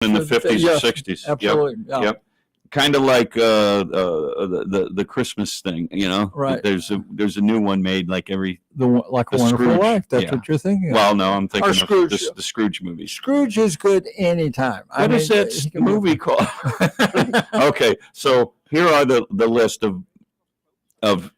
in the 50s Yes, or 60s. absolutely. Yep. Yeah. Yep. Kind of like the Christmas thing, you know. Right. There's a new one made like every. Like a The Wonderful Scrooge, Life. That's yeah. what you're thinking. Well, of. no, I'm thinking Or of Scrooge. the Scrooge movies. Scrooge is good anytime. What is that movie called? Okay, so here are the list of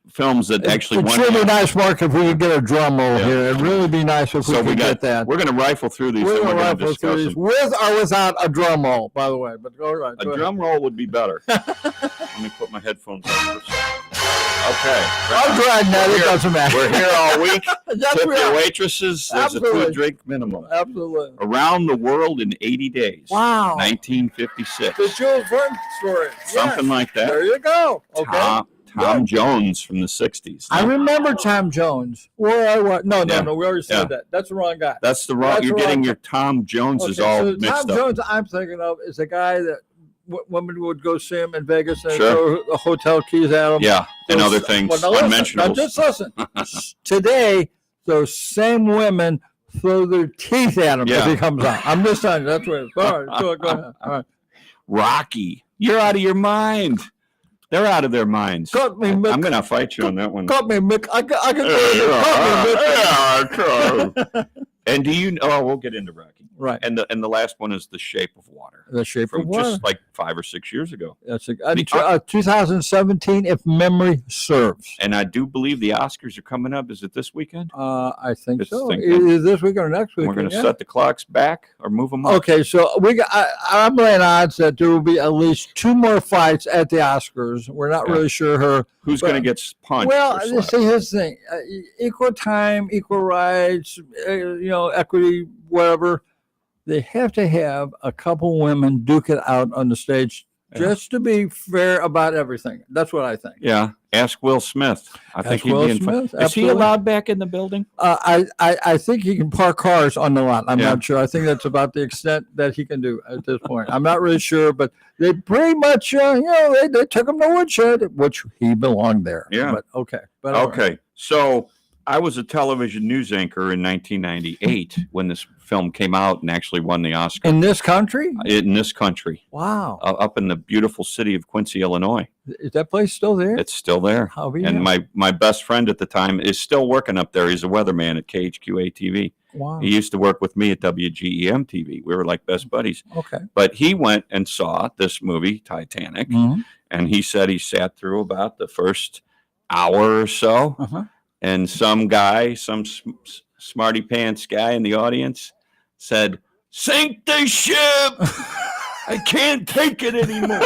films that actually It's won. really nice, Mark, if we could get a drum roll Yeah. here. It'd really be nice if we So could get that. we're going to rifle through these. We're and going we're to going to rifle discuss through these them. with or without a drum roll, by the way. But go right. A Go drum roll would be better. Let me put my headphones on for a second. Okay. I'm trying that. It doesn't matter. We're here all week. Yes, Tip we your are. waitresses. There's a Absolutely. food drink minimum. Absolutely. Around the World in 80 Days. Wow. 1956. The Jules Verne story. Something like that. There you go. Okay. Tom Jones from the 60s. I remember Tom Jones. No, Yeah. we already said Yeah. that. That's the wrong guy. That's the wrong. That's You're the getting wrong- your Tom Joneses Okay, all so mixed Tom up. Jones I'm thinking of is a guy that women would go see him in Vegas and Sure. throw the hotel keys at him. Yeah, and Those- other things, Well, now listen, unmentionables. now just listen. Today, those same women throw their teeth at him Yeah. if he comes on. I'm just telling you, that's what it's. All right, go ahead. All right. Rocky, you're out of your mind. They're out of their minds. Cut me, Mick. I'm going to fight you on that one. Cut me, Mick. I can do it. Cut me, Mick. And do you know? Oh, we'll get into Rocky. Right. And the last one is The Shape of Water. The Shape From of Water. just like 5 or 6 years ago. That's The- 2017, if memory serves. And I do believe the Oscars are coming up. Is it this weekend? I think Just so. thinking. Either this week or next week. We're going to set the clocks back or move them up. Okay, so I'm laying odds that there will be at least 2 more fights at the Oscars. We're not Yeah. really sure Who's going to get punched? Well, or slapped? see, here's the thing: equal time, equal rights, equity, whatever. They have to have a couple women duke it out on the stage, Yeah. just to be fair about everything. That's what I think. Yeah, ask Will Smith. I think Ask he'd Will be in Smith, Is he absolutely. allowed back in the building? I think he can park cars on the lot. I'm Yeah. not sure. I think that's about the extent that he can do at this point. I'm not really sure, but they pretty much, they took him to Woodshed, which he belonged there. Yeah. But okay. But all right. Okay, so I was a television news anchor in 1998 when this film came out and actually won the Oscar In this country? in this country, Wow. up in the beautiful city of Quincy, Illinois. Is that place still there? It's still there. How be And it? my best friend at the time is still working up there. He's a weatherman at KHQA TV. Wow. He used to work with me at WGEM TV. We were like best buddies. Okay. But he went and saw this movie, Titanic, Mhm. and he said he sat through about the first hour or so, Uh-huh. and some guy, some smarty pants guy in the audience said, "Sink the ship! I can't take it anymore."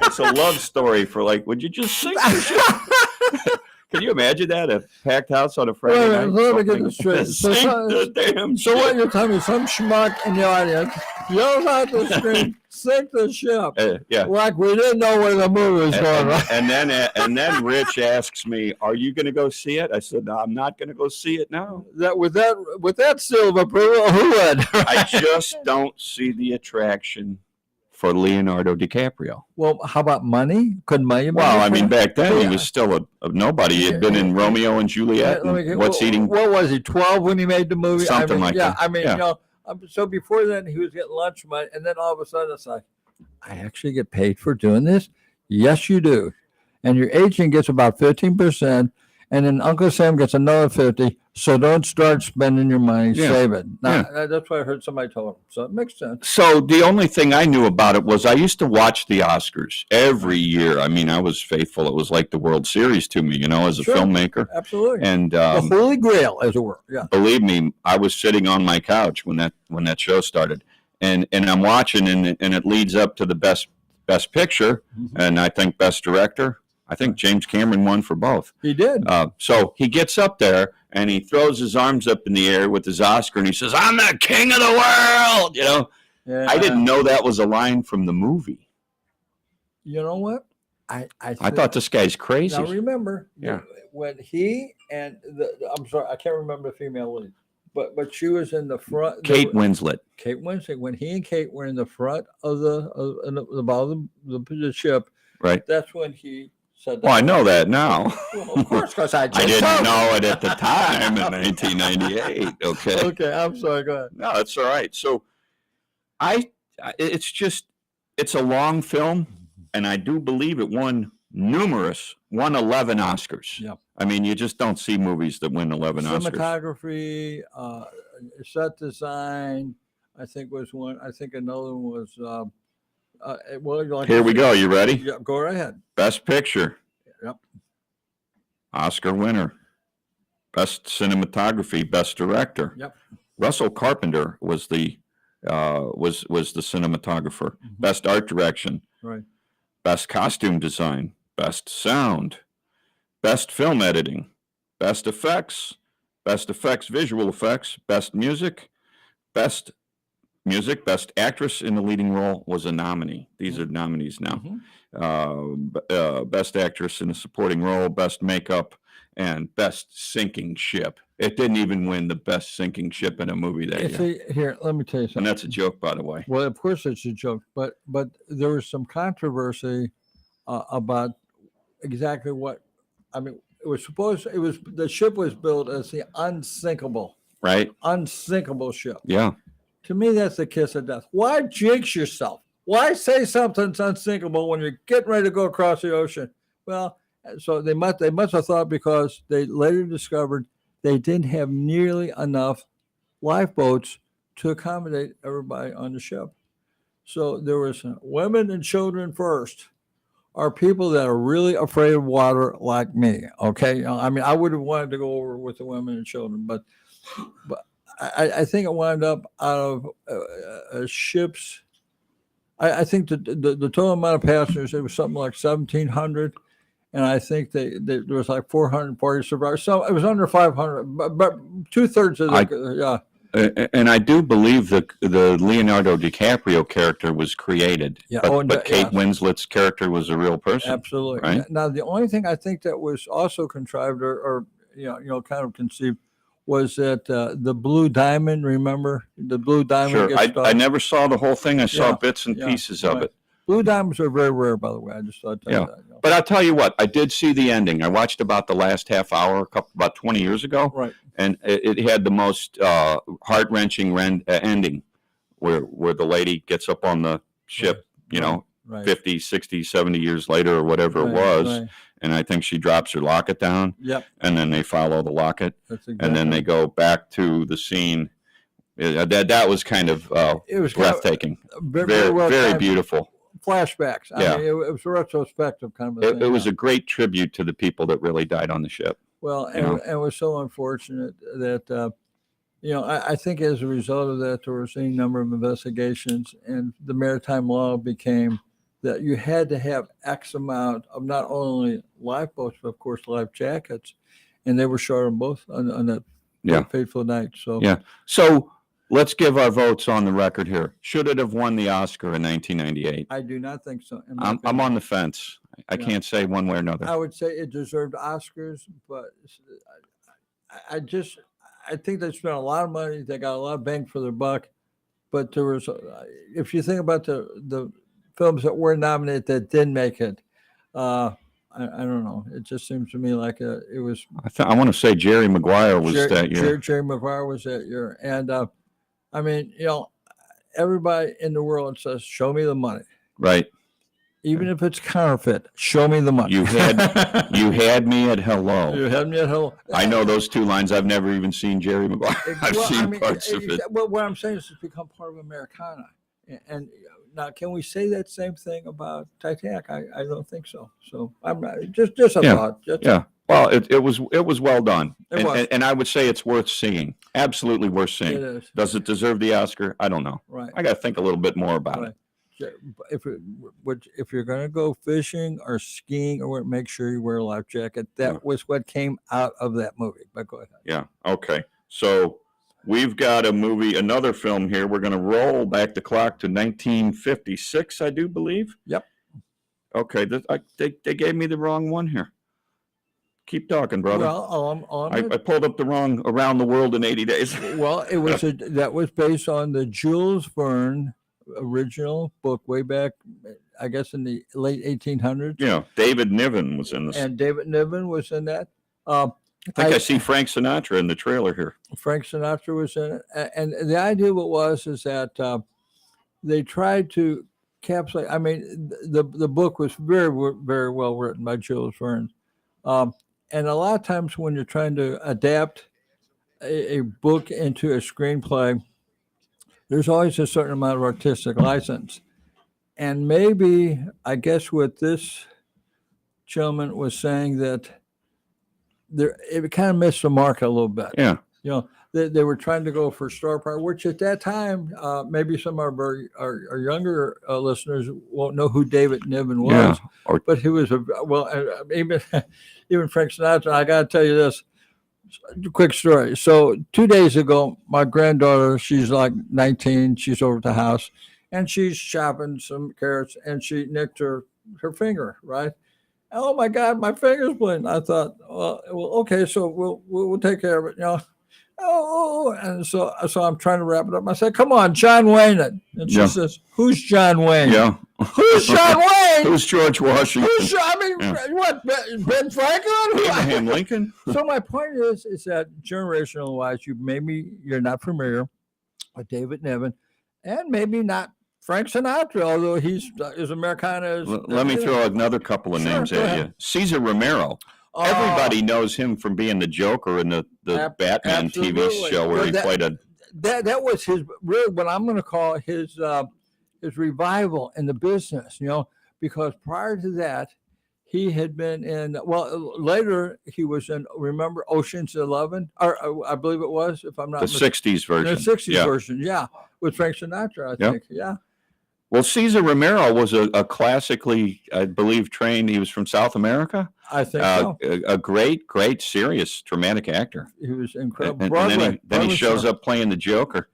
It's a love story for like, would you just sink the ship? Can you imagine that? A packed house on a Friday Wait a night? minute, let me get opening- this straight. So Sink some- the damn So what ship. you're telling me, some schmuck in the audience yells out the screen, sink the ship. Yeah. Like we didn't know where the movie was going, right? And then Rich asks me, "Are you going to go see it?" I said, "No, I'm not going to go see it now. With that seal of approval, who would? I just don't see the attraction for Leonardo DiCaprio." Well, how about money? Could money? Well, I mean, back then he Yeah. was still a nobody. He had been in Romeo and Juliet. What's eating? What was he? 12 when he made the movie? Something like yeah, that. I mean, Yeah. so before then he was getting lunch money, and then all of a sudden it's like, I actually get paid for doing this. Yes, you do, and your agent gets about 15%, and then Uncle Sam gets another 50. So don't start spending your money. Yeah. Save it. Now, that's what I heard somebody told him. So it makes sense. So the only thing I knew about it was I used to watch the Oscars every year. I mean, I was faithful. It was like the World Series to me, as a Sure. filmmaker. Absolutely. And The Holy Grail, as it were. Yeah. believe me, I was sitting on my couch when that show started, and I'm watching, and it leads up to the best picture, and I think best director. I think James Cameron won for both. He did. So he gets up there and he throws his arms up in the air with his Oscar, and he says, "I'm the king of the world." Yeah. I didn't know that was a line from the movie. You know what? I thought this guy's crazy. Now remember, Yeah. when he and I'm sorry, I can't remember the female lead, but she was in the front. Kate Winslet. Kate Winslet. When he and Kate were in the front of the bottom of the ship, Right. that's when he said that. Well, I know that now. Well, of course, because I I just didn't told you. know it at the time in 1998. Okay. Okay, I'm sorry. Go ahead. No, that's all right. So I it's a long film, and I do believe it won 11 Oscars. Yeah. I mean, you just don't see movies that win 11 Oscars. Cinematography, set design, I think was one. I think another one was. Well, like Here we go. You ready? Yeah, go right ahead. Best Picture. Yep. Oscar winner. Best Cinematography. Best Director. Yep. Russell Carpenter was the cinematographer. Mhm. Best Art Direction. Right. Best Costume Design. Best Sound. Best Film Editing. Best Effects. Best Effects, Visual Effects. Best Music. Best Music. Best Actress in the Leading Role was a nominee. These are nominees now. Mhm. Best Actress in a Supporting Role. Best Makeup. And Best Sinking Ship. It didn't even win the Best Sinking Ship in a movie that year. See, here, let me tell you And something. that's a joke, by the way. Well, of course it's a joke, but there was some controversy about exactly what. I mean, the ship was built as the unsinkable ship. Yeah. To me, that's the kiss of death. Why jinx yourself? Why say something's unsinkable when you're getting ready to go across the ocean? Well, so they must have thought, because they later discovered they didn't have nearly enough lifeboats to accommodate everybody on the ship. So there was women and children first, are people that are really afraid of water like me. Okay, I mean, I would have wanted to go over with the women and children, but I think it wound up out of ships. I think the total amount of passengers, it was something like 1,700, and I think there was like 440 survivors. So it was under 500, but 2/3 of the yeah. And I do believe the Leonardo DiCaprio character was created. Yeah. But Kate Winslet's character was a real person. Absolutely. Right? Now, the only thing I think that was also contrived or kind of conceived was that the Blue Diamond. Remember the Blue Diamond? Sure. I never saw the whole thing. I saw bits and pieces of it. Blue Diamonds are very rare, by the way. I just thought that. Yeah. But I'll tell you what, I did see the ending. I watched about the last half hour about 20 years ago. Right. And it had the most heart-wrenching ending where the lady gets up on the ship, Right. 50, 60, 70 years later or whatever it was. Right. And I think she drops her locket down. Yep. And then they follow the locket. That's exactly. And then they go back to the scene. That was kind of it was breathtaking. Very beautiful. Flashbacks. Yeah. I mean, it was a retrospective kind of thing. It was a great tribute to the people that really died on the ship. Well, and it was so unfortunate that, I think as a result of that, there was any number of investigations, and the maritime law became that you had to have X amount of not only lifeboats, but of course life jackets, and they were short on both on that fateful night. So yeah. So let's give our votes on the record here. Should it have won the Oscar in 1998? I do not think so. I'm on the fence. I can't say one way or another. I would say it deserved Oscars, but I think they spent a lot of money. They got a lot of bang for their buck. But there was, if you think about the films that were nominated that didn't make it, I don't know. It just seems to me like it was. I want to say Jerry Maguire was that year. Jerry Maguire was that year, and I mean, everybody in the world says, "Show me the money." Right. Even if it's counterfeit, show me the money. You had me at hello. You had me at hello. I know those two lines. I've never even seen Jerry Maguire. I've seen parts of it. Well, what I'm saying is it's become part of Americana. And now, can we say that same thing about Titanic? I don't think so. So I'm not, just a thought. Yeah. Well, it was well done. It was. And I would say it's worth seeing. Absolutely worth seeing. It is. Does it deserve the Oscar? I don't know. Right. I got to think a little bit more about it. If you're going to go fishing or skiing, or make sure you wear a life jacket. That was what came out of that movie. But go ahead. Yeah. Okay. So we've got another film here. We're going to roll back the clock to 1956, I do believe. Yep. Okay. They gave me the wrong one here. Keep talking, brother. Well, I pulled up the wrong Around the World in 80 Days. Well, that was based on the Jules Verne original book way back, I guess, in the late 1800s. Yeah, David Niven was in this. And David Niven was in that. I think I see Frank Sinatra in the trailer here. Frank Sinatra was in it. And the idea of it was that they tried to capsulate. I mean, the book was very well written by Jules Verne, um, and a lot of times when you're trying to adapt a book into a screenplay, there's always a certain amount of artistic license. And maybe, I guess, what this gentleman was saying that it kind of missed the mark a little bit. Yeah. You know, they were trying to go for star power, which at that time, maybe some of our younger listeners won't know who David Niven was, but he was even Frank Sinatra. I got to tell you this quick story. So 2 days ago, my granddaughter, she's like 19, she's over at the house, and she's chopping some carrots, and she nicked her finger, right? Oh my God, my finger's bleeding. I thought, well, okay, so we'll take care of it, you know. And so I'm trying to wrap it up. I said, "Come on, John Wayne." And she says, "Who's John Wayne?" Yeah. Who's John Wayne? Who's George Washington? What, Ben Franklin? Abraham Lincoln? So my point is that generational wise, you're not familiar with David Niven, and maybe not Frank Sinatra, although his Americana is. Let me throw another couple of names at you. Cesar Romero. Everybody knows him from being the Joker in the Batman TV show where he played a. That was his really what I'm going to call his revival in the business, you know, because prior to that, he had been in. Well, later he was in. Remember Ocean's 11, or I believe it was, if I'm not the '60s version. The '60s version, yeah, with Frank Sinatra, I think, yeah. Well, Cesar Romero was a classically, I believe, trained. He was from South America. I think so. A great, serious, dramatic actor. He was incredible. And then he shows up playing the Joker.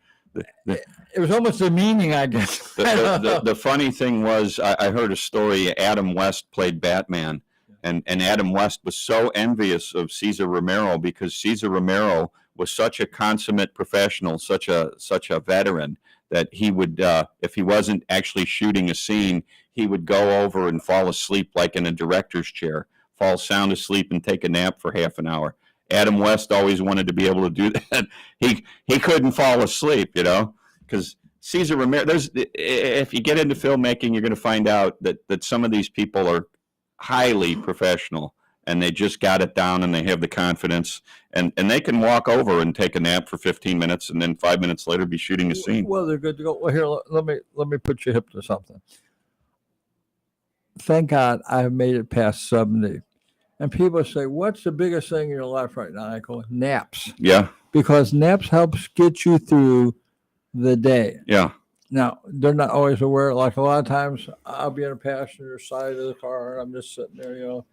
It was almost demeaning, I guess. The funny thing was, I heard a story. Adam West played Batman, and Adam West was so envious of Cesar Romero because Cesar Romero was such a consummate professional, such a veteran, that he would, if he wasn't actually shooting a scene, he would go over and fall asleep like in a director's chair, fall sound asleep and take a nap for half an hour. Adam West always wanted to be able to do that. He couldn't fall asleep, you know, because Cesar Romero, if you get into filmmaking, you're going to find out that some of these people are highly professional and they just got it down and they have the confidence and they can walk over and take a nap for 15 minutes and then 5 minutes later be shooting a scene. Well, they're good to go. Well, here, let me put you hip to something. Thank God I have made it past 70. And people say, what's the biggest thing in your life right now? I go, naps. Yeah. Because naps helps get you through the day. Yeah. Now, they're not always aware. Like a lot of times I'll be in a passenger side of the car and I'm just sitting there, you know.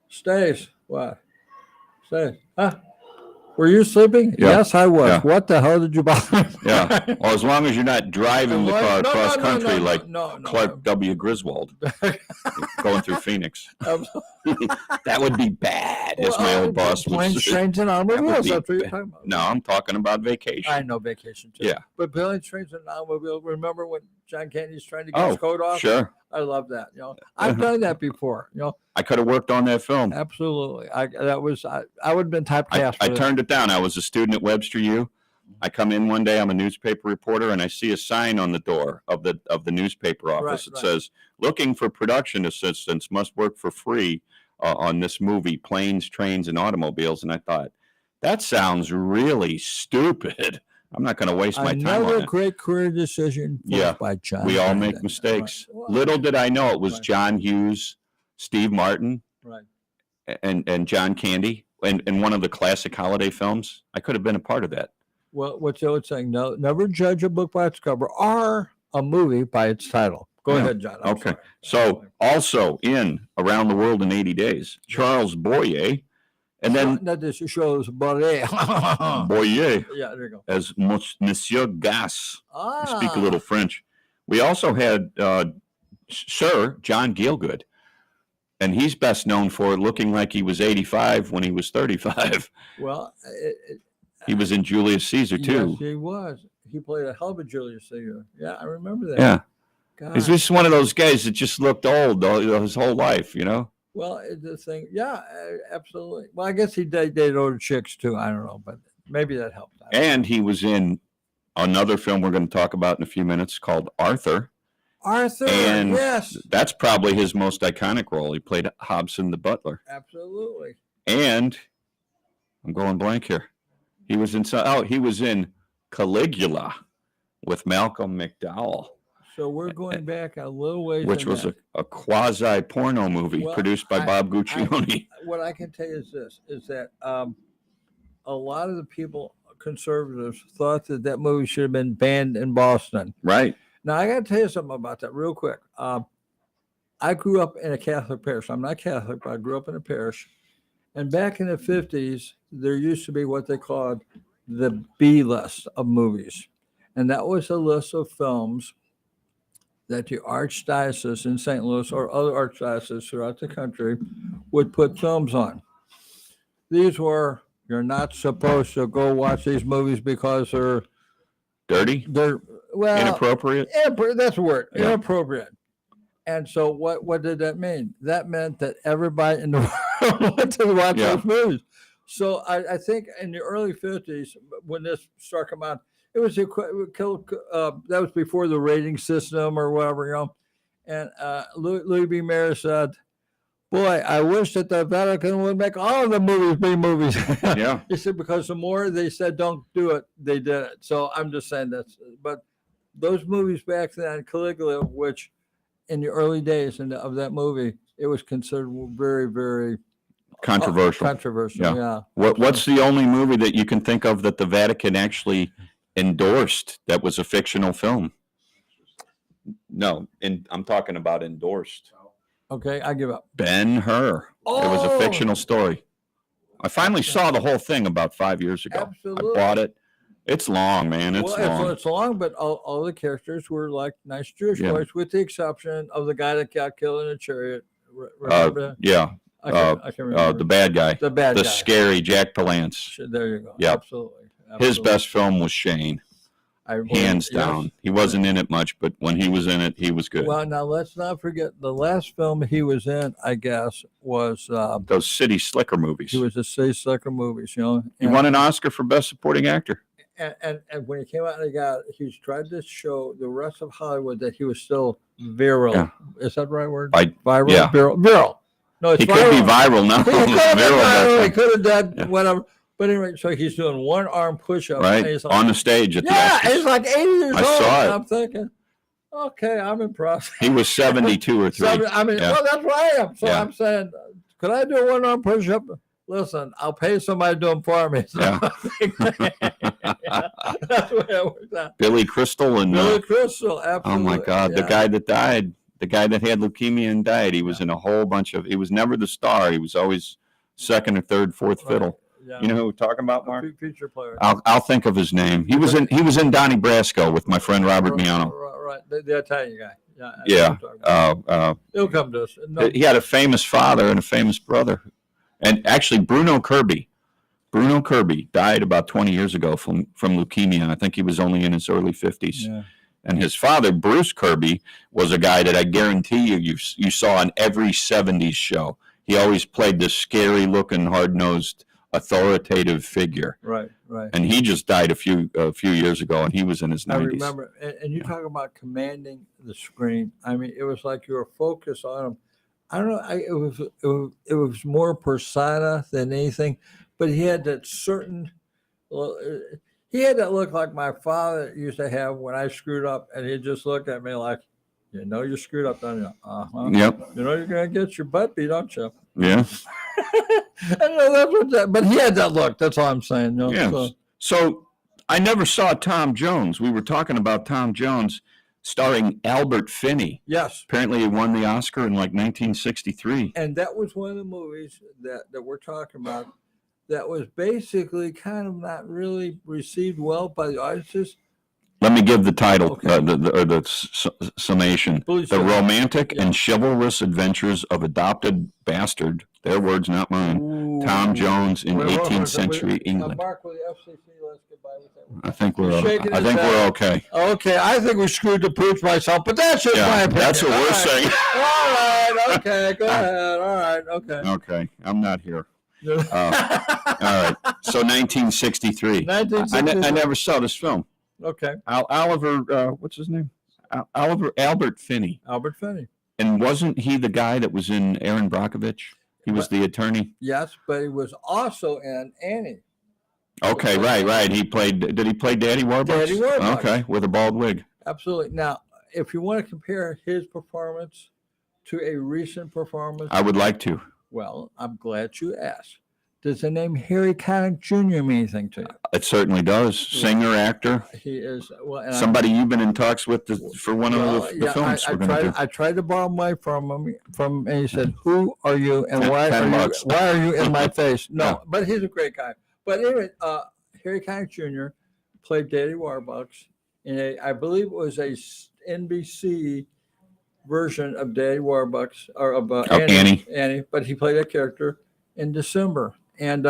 Stace, what? Stace, huh? Were you sleeping? Yeah. Yes, I was. Yeah. What the hell did you bother? Yeah. Well, as long as you're not driving the car across country like no. Clark W. Griswold going through Phoenix. That would be bad, as my old boss would planes, say. trains, and automobiles. That's what you're talking about. No, I'm talking about vacation. I know vacation too. Yeah. But planes, trains, and automobiles. Remember when John Candy's trying to get his coat off? Sure. I love that. You know, I've done that before. You know, I could have worked on that film. absolutely. I would have been typecast. I turned it down. I was a student at Webster U. I come in one day. I'm a newspaper reporter, and I see a sign on the door of the newspaper office. It says, "Looking for production assistants. Must work for free on this movie, Planes, Trains, and Automobiles." And I thought, that sounds really stupid. I'm not going to waste my time on Another it. great career decision. Yeah. By John. We all Candy. make mistakes. Right. Well, Little did I know it was right. John Hughes, Steve Martin, Right. and John Candy in one of the classic holiday films. I could have been a part of that. Well, what's the old saying? No, never judge a book by its cover or a movie by its title. Go Yeah. ahead, John. I'm Okay. sorry. So also in Around the World in 80 Days, Charles Boyer, and then that this shows Boyer. Boyer Yeah, there you go. as Monsieur Gas. I speak a Ah. little French. We also had Sir John Gielgud, and he's best known for looking like he was 85 when he was 35. Well, He was in Julius Caesar too. Yes, he was. He played a hell of a Julius Caesar. Yeah, I remember that. Yeah. God. He's just one of those guys that just looked old his whole life, you know? Well, the thing, yeah, absolutely. Well, I guess he dated older chicks too. I don't know, but maybe that helped. And he was in another film we're going to talk about in a few minutes called Arthur. Arthur, And yes. that's probably his most iconic role. He played Hobson the butler. Absolutely. And I'm going blank here. He was in Caligula with Malcolm McDowell. So we're going back a little ways. Which was a quasi-porno movie produced by Bob Guccione. What I can tell you is this, is that a lot of the people, conservatives, thought that movie should have been banned in Boston. Right. Now, I got to tell you something about that real quick. I grew up in a Catholic parish. I'm not Catholic, but I grew up in a parish. And back in the 50s, there used to be what they called the B list of movies. And that was a list of films that the archdiocese in St. Louis or other archdioceses throughout the country would put films on. These were, you're not supposed to go watch these movies because they're dirty, well, inappropriate. That's a word, Yeah. inappropriate. And so what did that mean? That meant that everybody in the world went to watch those movies. So I think in the early 50s, when this started coming out, it was that was before the rating system or whatever, you know. And Louis B. Mayer said, "Boy, I wish that the Vatican would make all of the movies be movies." Yeah. He said because the more they said don't do it, they did it. So I'm just saying that. But those movies back then, Caligula, which in the early days of that movie, it was considered very, very controversial. Yeah. What's the only movie that you can think of that the Vatican actually endorsed that was a fictional film? No, I'm talking about endorsed. Okay, I give up. Ben-Hur. It was a fictional story. I finally saw the whole thing about 5 years ago. Absolutely. I bought it. It's long, man. It's long. It's long, but all the characters were like nice Jewish boys, with the exception of the guy that got killed in a chariot. Remember? Yeah. I can't remember. The bad guy. The bad guy. Scary Jack Palance. There you go. Yep. Absolutely. His best film was Shane. Hands down. Yes. He wasn't in it much, but when he was in it, he was good. Well, now let's not forget the last film he was in, I guess, was those City Slicker movies. he was the City Slicker movies, you know. He won an Oscar for Best Supporting Actor. And when he came out and he tried to show the rest of Hollywood that he was still virile. Yeah. Is that the right word? Viral? Yeah. Viral. No, it's He viral. could be viral now. He could have been viral. He could have done Yeah. whatever. But anyway, so he's doing one arm push-up. Right? And he's like, On the stage at the yeah, Oscars. he's like 80 years I old. saw And it. I'm thinking, okay, I'm impressed. He was 72 or 3. So, I mean, Yeah. well, that's what I am. So Yeah. I'm saying, could I do a one arm push up? Listen, I'll pay somebody to do them for me. So Yeah. that's the way it works out. Billy Crystal and Billy Crystal, absolutely. oh my God, the yeah. guy that died, the guy that had leukemia and died. He was in a whole bunch of. He was never the star. He was always second or third, fourth fiddle. Yeah. You know who we're talking about, Mark? Future player. I'll think of his name. He was in Donnie Brasco with my friend Robert Miano. Right. The Italian guy. Yeah. I know Yeah. what you're talking about. He'll come to us. No, He had a famous father and a famous brother, and actually Bruno Kirby died about 20 years ago from leukemia. I think he was only in his early 50s. yeah. And his father, Bruce Kirby, was a guy that I guarantee you saw on every 70s show. He always played this scary-looking, hard-nosed, authoritative figure. Right. And he just died a few years ago, and he was in his 90s. I remember, and you talk about commanding the screen. I mean, it was like you were focused on him. I don't know. It was more persona than anything, but he had that certain. He had that look like my father used to have when I screwed up, and he'd just look at me like, "You know, you screwed up, don't you? Uh-huh. Yep. You know, you're gonna get your butt beat, don't you?" Yeah. I know that's what that. But he had that look. That's all I'm saying. You know, Yeah. So I never saw Tom Jones. We were talking about Tom Jones starring Albert Finney. Yes. Apparently he won the Oscar in like 1963. And that was one of the movies that we're talking about that was basically kind of not really received well by the audiences. Let me give the title, Okay. the summation. Please The do. Romantic Yeah. and Chivalrous Adventures of Adopted Bastard. Their words, not mine. Ooh. Tom Jones in Wait, hold on. 18th century England. Mark, with the FCC, let's get by with that one. I think He's shaking his we're head. okay. Okay, I think we screwed the pooch myself, but that's just my Yeah, opinion. that's what All we're right. saying. All right, okay, go ahead. All right, okay. Okay, I'm not here. All right. So 1963. I never saw this film. Okay. Oliver, what's his name? Albert Finney. Albert Finney. And wasn't he the guy that was in Aaron Brockovich? He was the attorney. Yes, but he was also in Annie. Okay, right. Did he play Daddy Warbucks? Daddy Warbucks. Okay, with a bald wig. Absolutely. Now, if you want to compare his performance to a recent performance, I would like to. well, I'm glad you asked. Does the name Harry Connick Jr. mean anything to you? It certainly does. Singer, actor. He is well. And Somebody you've been in talks with for one of the films we're going to do. I tried to borrow money from him, and he said, "Who are you, and why $10. are you in my face?" No, Yeah. but he's a great guy. But anyway, Harry Connick Jr. played Daddy Warbucks in I believe it was a NBC version of Daddy Warbucks or of Annie. But he played that character in December, and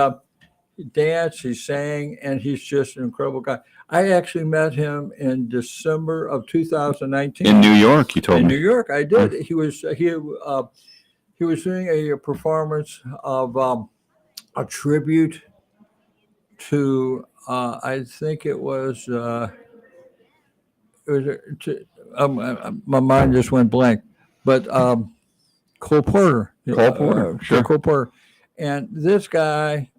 he danced, he sang, and he's just an incredible guy. I actually met him in December of 2019 in New York. You told in me. New York. I did. He was doing a performance of a tribute to I think it was my mind just went blank, but Cole Porter. Cole Porter, sure. Cole Porter. And this guy,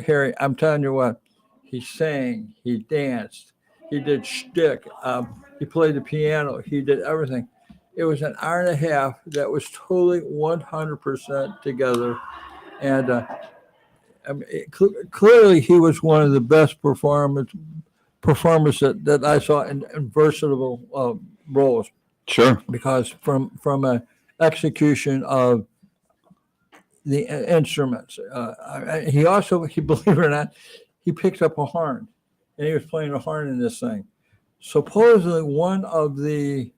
Harry, I'm telling you what, he sang, he danced, he did shtick, he played the piano, he did everything. It was an hour and a half that was totally 100% together. And I mean, clearly he was one of the best performers that I saw in versatile roles. Sure. Because from a execution of the instruments, he believe it or not, he picked up a horn, and he was playing a horn in this thing. Supposedly, one of the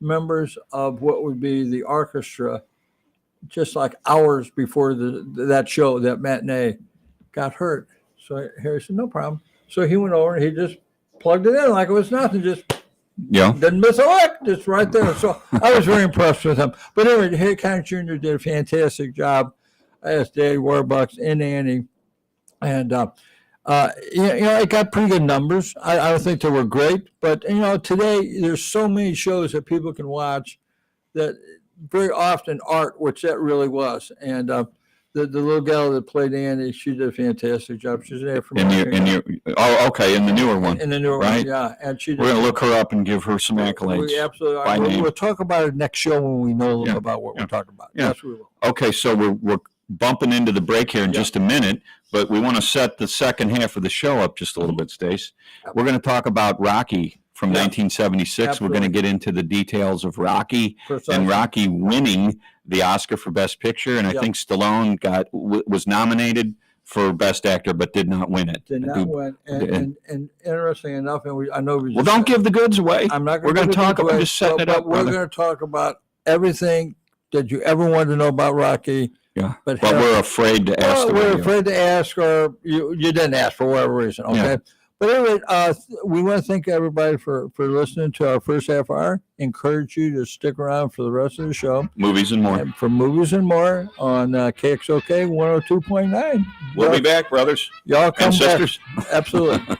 members of what would be the orchestra, just like hours before that show, that matinee, got hurt. So Harry said, "No problem." So he went over and he just plugged it in like it was nothing, just didn't miss a lick, just right there. So I was very impressed with him. But anyway, Harry Connick Jr. did a fantastic job as Daddy Warbucks in Annie. And, it got pretty good numbers. I don't think they were great. But, today there's so many shows that people can watch that very often art, which that really was. And the little gal that played Annie, she did a fantastic job. She's there for in the newer one. In the newer right? one, yeah. And she did. We're going to look her up and give her some accolades. We absolutely are. We'll talk about it next show when we know a little bit about what we're talking about. Yeah. Yes, we will. Okay, so we're bumping into the break here in just a minute, but we want to set the second half of the show up just a little bit, Stace. We're going to talk about Rocky from 1976. Absolutely. We're going to get into the details of Rocky Precisely. and Rocky winning the Oscar for Best Picture, and I think Stallone was nominated for Best Actor but did not win it. Did not win. And interesting enough, I know we just, don't give the goods away. I'm not We're going to talk about just setting it up. We're going to talk about everything that you ever wanted to know about Rocky. Yeah, but we're afraid to ask. We're afraid to ask, or you didn't ask for whatever reason. Okay. Yeah. But anyway, we want to thank everybody for listening to our first half hour. Encourage you to stick around for the rest of the show. Movies and more. And for movies and more on KXOK 102.9. We'll be back, brothers. Y'all come and sisters. Back. Absolutely.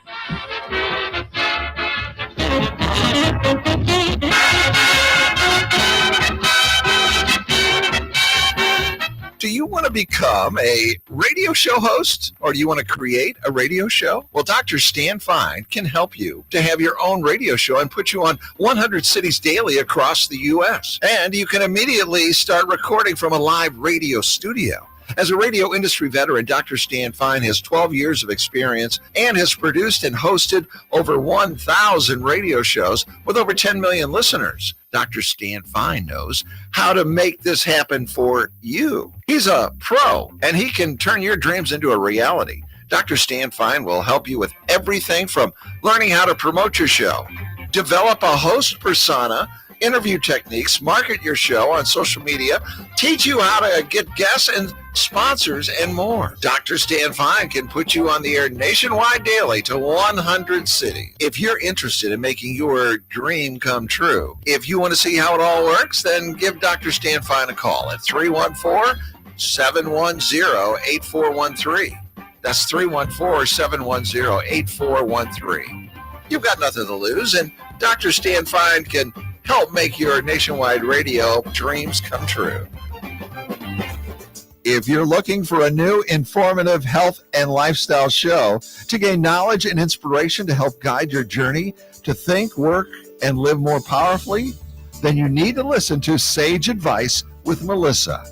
Do you want to become a radio show host, or do you want to create a radio show? Well, Dr. Stan Fine can help you to have your own radio show and put you on 100 cities daily across the U.S. And you can immediately start recording from a live radio studio. As a radio industry veteran, Dr. Stan Fine has 12 years of experience and has produced and hosted over 1,000 radio shows with over 10 million listeners. Dr. Stan Fine knows how to make this happen for you. He's a pro, and he can turn your dreams into a reality. Dr. Stan Fine will help you with everything from learning how to promote your show, develop a host persona, interview techniques, market your show on social media, teach you how to get guests and sponsors, and more. Dr. Stan Fine can put you on the air nationwide daily to 100 cities. If you're interested in making your dream come true, if you want to see how it all works, then give Dr. Stan Fine a call at 314-710-8413. That's 314-710-8413. You've got nothing to lose, and Dr. Stan Fine can help make your nationwide radio dreams come true. If you're looking for a new, informative health and lifestyle show to gain knowledge and inspiration to help guide your journey to think, work, and live more powerfully, then you need to listen to Sage Advice with Melissa.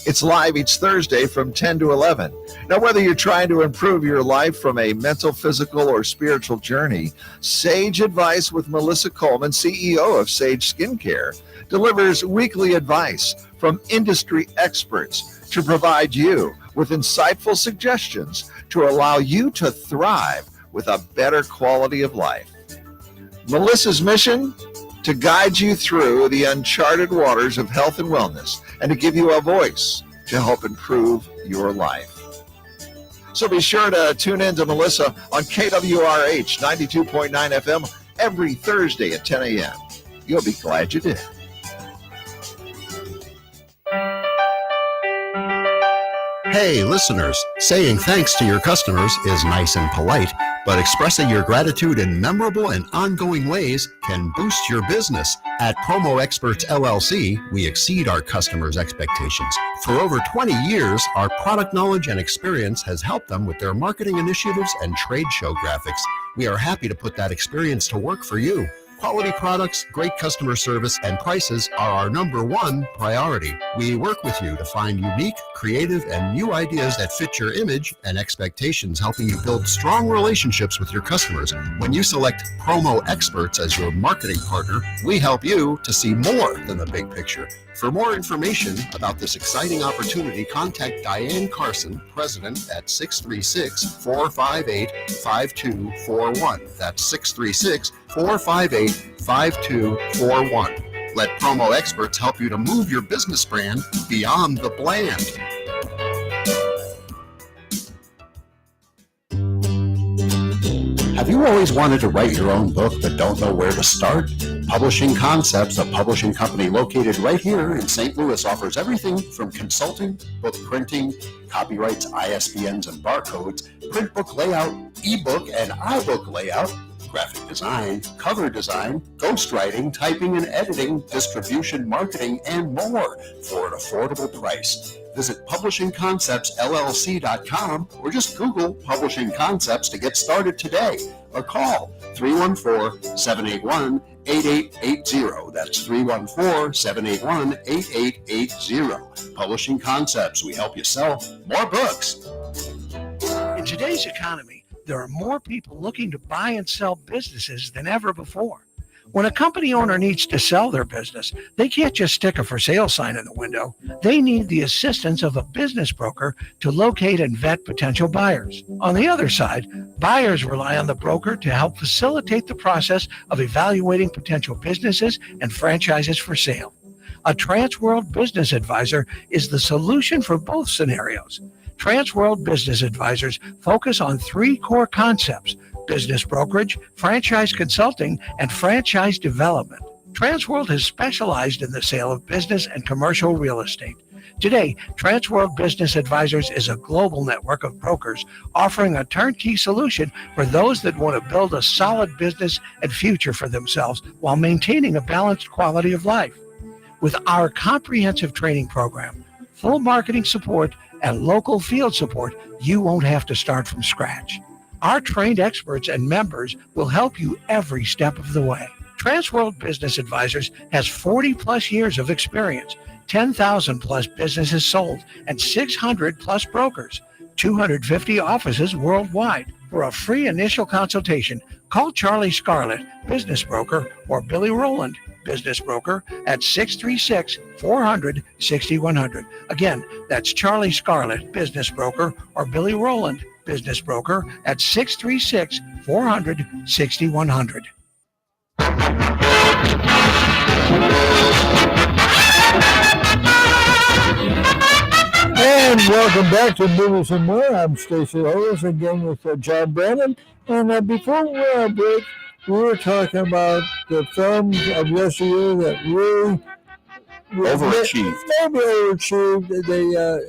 It's live each Thursday from 10 to 11. Now, whether you're trying to improve your life from a mental, physical, or spiritual journey, Sage Advice with Melissa Coleman, CEO of Sage Skincare, delivers weekly advice from industry experts to provide you with insightful suggestions to allow you to thrive with a better quality of life. Melissa's mission? To guide you through the uncharted waters of health and wellness and to give you a voice to help improve your life. So be sure to tune in to Melissa on KWRH 92.9 FM every Thursday at 10 a.m. You'll be glad you did. Hey, listeners, saying thanks to your customers is nice and polite, but expressing your gratitude in memorable and ongoing ways can boost your business. At Promo Experts LLC, we exceed our customers' expectations. For over 20 years, our product knowledge and experience has helped them with their marketing initiatives and trade show graphics. We are happy to put that experience to work for you. Quality products, great customer service, and prices are our number one priority. We work with you to find unique, creative, and new ideas that fit your image and expectations, helping you build strong relationships with your customers. When you select Promo Experts as your marketing partner, we help you to see more than the big picture. For more information about this exciting opportunity, contact Diane Carson, President, at 636-458-5241. That's 636-458-5241. Let Promo Experts help you to move your business brand beyond the bland. Have you always wanted to write your own book but don't know where to start? Publishing Concepts, a publishing company located right here in St. Louis, offers everything from consulting, book printing, copyrights, ISBNs and barcodes, print book layout, ebook and iBook layout, graphic design, cover design, ghostwriting, typing and editing, distribution, marketing, and more for an affordable price. Visit publishingconceptsllc.com or just Google Publishing Concepts to get started today, or call 314-781-8880. That's 314-781-8880. Publishing Concepts. We help you sell more books. In today's economy, there are more people looking to buy and sell businesses than ever before. When a company owner needs to sell their business, they can't just stick a for sale sign in the window. They need the assistance of a business broker to locate and vet potential buyers. On the other side, buyers rely on the broker to help facilitate the process of evaluating potential businesses and franchises for sale. A Transworld Business Advisor is the solution for both scenarios. Transworld Business Advisors focus on three core concepts: business brokerage, franchise consulting, and franchise development. Transworld has specialized in the sale of business and commercial real estate. Today, Transworld Business Advisors is a global network of brokers offering a turnkey solution for those that want to build a solid business and future for themselves while maintaining a balanced quality of life. With our comprehensive training program, full marketing support, and local field support, you won't have to start from scratch. Our trained experts and members will help you every step of the way. Transworld Business Advisors has 40 plus years of experience, 10,000 plus businesses sold, and 600 plus brokers, 250 offices worldwide. For a free initial consultation, call Charlie Scarlett, business broker, or Billy Rowland, business broker, at 636-400-6100. Again, that's Charlie Scarlett, business broker, or Billy Rowland, business broker, at 636-400-6100. And welcome back to Movies and More. I'm Stacey Hollis, again with John Brennan. And before we went on break, we were talking about the films of yesteryear that really Overachieved. Maybe overachieved.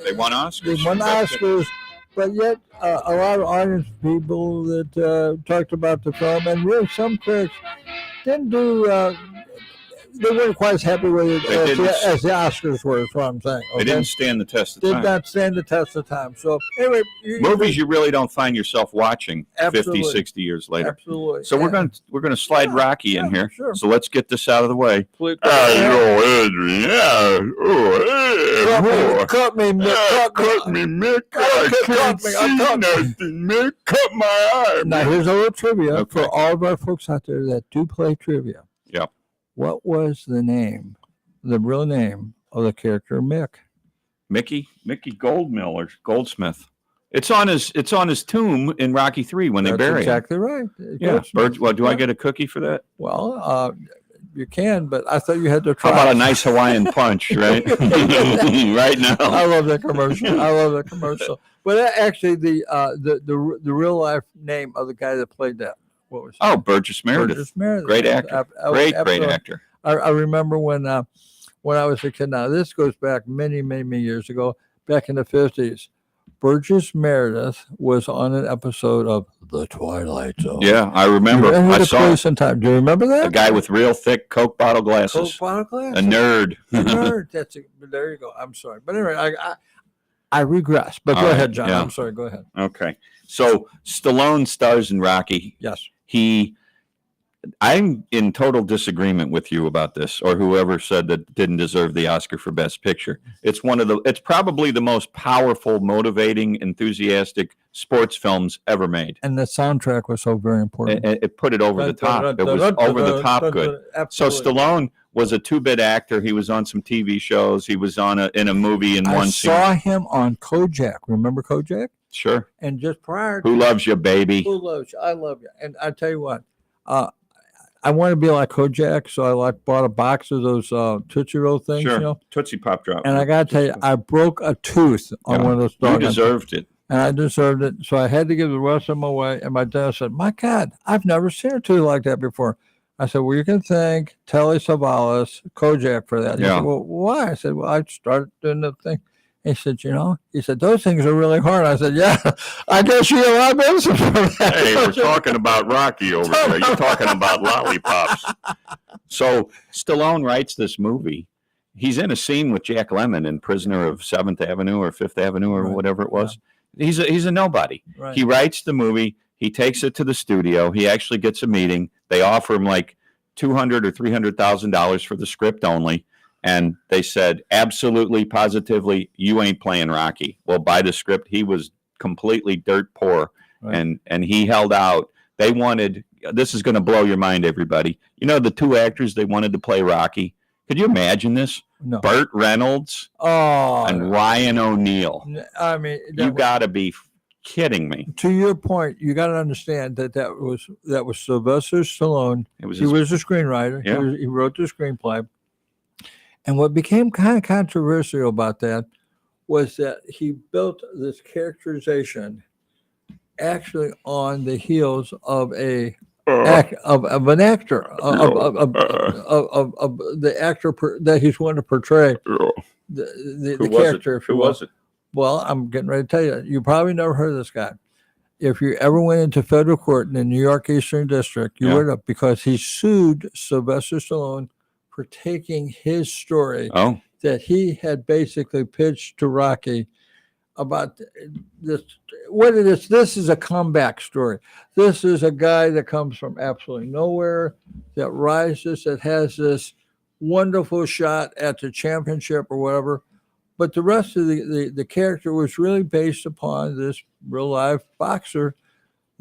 They won Oscars. They won Oscars. but yet a lot of audience people that talked about the film, and really some critics didn't do. They weren't quite as happy with it as the Oscars were. Is what I'm saying. They didn't stand the test of Did time. not stand the test of time. So anyway, Movies you really don't find yourself watching 50, Absolutely. 60 years later. absolutely. So we're gonna slide Rocky in here. Sure. So let's get this out of the way. Please- Adrian, yeah. Cut me, Mick. Cut me, Mick. I can't see nothing, Mick. Cut my eye. Now here's a little trivia Okay. for all of our folks out there that do play trivia. Yep. What was the real name of the character Mick? Mickey Goldmill or Goldsmith. It's on his tomb in Rocky 3 when they That's bury exactly right. him. Yeah. Well, do I get a cookie for that? Well, you can, but I thought you had to How try. about a nice Hawaiian punch, right? Right now. I love that commercial. But actually, the real life name of the guy that played that. What was? Oh, Burgess Meredith. Burgess Meredith. Great actor. Great Absolutely. actor. I remember when I was a kid. Now this goes back many years ago. Back in the 50s, Burgess Meredith was on an episode of The Twilight Zone. Yeah, I remember. You I the saw place and time. Do you remember that? a guy with real thick Coke bottle Coke glasses. bottle glass. A nerd. A nerd. There you go. I'm sorry, but anyway, I regress. But All go right, ahead, John. yeah. I'm sorry. Go ahead. Okay. So Stallone stars in Rocky. Yes. I'm in total disagreement with you about this, or whoever said that didn't deserve the Oscar for Best Picture. It's probably the most powerful, motivating, enthusiastic sports films ever made. And the soundtrack was so very important. It put it over the top. It was over the top good. So Stallone was a 2-bit actor. He was on some TV shows. He was in a movie in I one scene. saw him on Kojak. Remember Kojak? Sure. And just prior Who to loves you, baby? Who loves you? I love you. And I tell you what, I want to be like Kojak, so I bought a box of those Tootsie Roll things, Sure. you know. Tootsie Pop Drop. And I got to tell you, I broke a tooth on Yeah. one of those You dogs. deserved it. And I deserved it. So I had to give the rest of them away. And my dad said, "My God, I've never seen a tooth like that before." I said, "Well, you can thank Telly Savalas, Kojak for that." He Yeah. said, "Well, why?" I said, "Well, I started doing the thing." He said, he said, "Those things are really hard." I said, "Yeah, I guess you get a lot of business for that." Hey, we're talking about Rocky over there. You're talking about lollipops. So Stallone writes this movie. He's in a scene with Jack Lemmon in Prisoner of 7th Avenue or 5th Avenue or Right. whatever it was. He's a nobody. Right. He writes the movie. He takes it to the studio. He actually gets a meeting. They offer him like $200,000 or $300,000 for the script only. And they said, absolutely, positively, you ain't playing Rocky. Well, by the script, he was completely dirt poor. Right. And he held out. They wanted, this is going to blow your mind, everybody. You know, the 2 actors they wanted to play Rocky. Could you imagine this? No. Burt Reynolds Oh, and Ryan O'Neal. I mean, You got to be kidding me. to your point, you got to understand that was Sylvester Stallone. It was He was a screenwriter. Yeah. He wrote the screenplay. And what became kind of controversial about that was that he built this characterization actually on the heels of an actor of the actor that he's wanting to portray the Who was character. it? if you Who will. was it? Well, I'm getting ready to tell you. You probably never heard of this guy. If you ever went into federal court in the New York Eastern District, you Yeah. would have, because he sued Sylvester Stallone for taking his story Oh, that he had basically pitched to Rocky about this. What it is, this is a comeback story. This is a guy that comes from absolutely nowhere, that rises, that has this wonderful shot at the championship or whatever. But the rest of the character was really based upon this real life boxer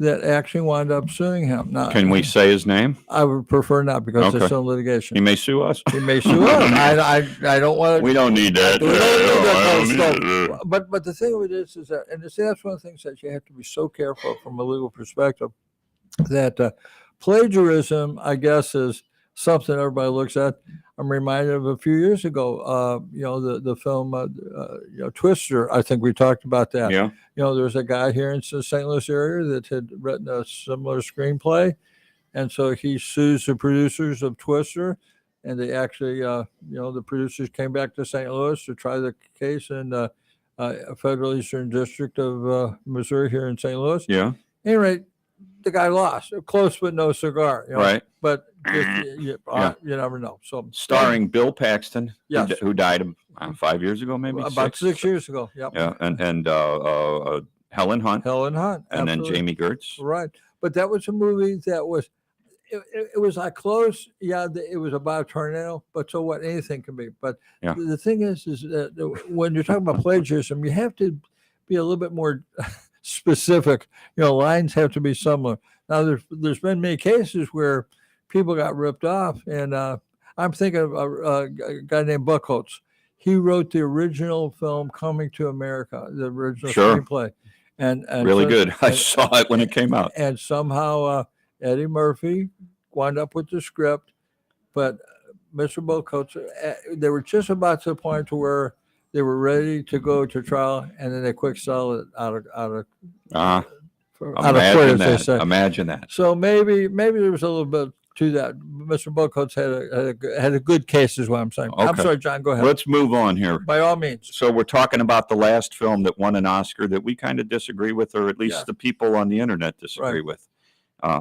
that actually wound up suing him. Now, can we say his name? I would prefer not, because Okay. it's still litigation. He may sue us. He may sue us. I don't want to. We don't need that. We don't need that I kind of don't stuff. need that. But the thing of it is that, and see, that's one of the things that you have to be so careful from a legal perspective, that plagiarism, I guess, is something everybody looks at. I'm reminded of a few years ago, the film, Twister. I think we talked about that. Yeah. There's a guy here in the St. Louis area that had written a similar screenplay. And so he sues the producers of Twister. And they actually, the producers came back to St. Louis to try the case. And Federal Eastern District of Missouri here in St. Louis. Yeah. Anyway, the guy lost. Close but no cigar. You know? Right. But just, you Yeah. never know. So Starring Bill Paxton, Yes. who died 5 years ago, maybe about 6 years ago. Yep. Yeah, and Helen Hunt, Helen Hunt. and then absolutely. Jamie Gertz. Right. But that was a movie that was, it was like close. Yeah, it was about a tornado, but so what? Anything can be. But Yeah. the thing is that when you're talking about plagiarism, you have to be a little bit more specific. Lines have to be similar. Now, there's been many cases where people got ripped off, and I'm thinking of a guy named Buchholz. He wrote the original film Coming to America, the original Sure. screenplay. And Really so- good. I and- saw it when it came out. and somehow Eddie Murphy wound up with the script, but Mr. Buchholz, they were just about to the point to where they were ready to go to trial, and then they quick sell it out of court, Imagine as they that. say. Imagine that. So maybe there was a little bit to that. Mr. Buchholz had a good case, is what I'm saying. I'm Okay. sorry, John. Go ahead. Let's move on here. By all means. So we're talking about the last film that won an Oscar that we kind of disagree with, or at least Yeah. the people on the internet disagree Right. with.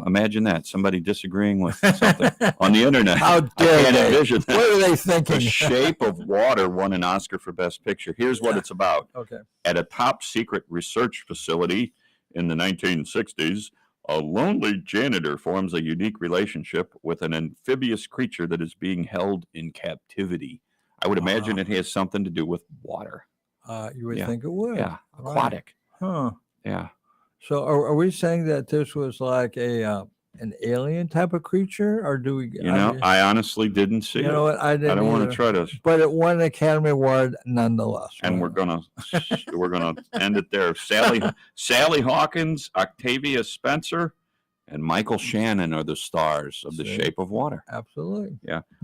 Imagine that, somebody disagreeing with something on the internet. How I dare can't they? envision What are that. they The thinking? Shape of Water won an Oscar for Best Picture. Here's what Yeah. it's about. Okay. At a top secret research facility in the 1960s, a lonely janitor forms a unique relationship with an amphibious creature that is being held in captivity. I would imagine Wow. it has something to do with water. You would Yeah. think it would. Yeah, aquatic. Huh. Yeah. So are we saying that this was like an alien type of creature, or do we? I honestly didn't see you it. know what? I didn't. I don't want either. to try to, But it won an Academy Award nonetheless. and we're gonna end it there. Sally Hawkins, Octavia Spencer, and Michael Shannon are the stars of The See? Shape of Water. Absolutely.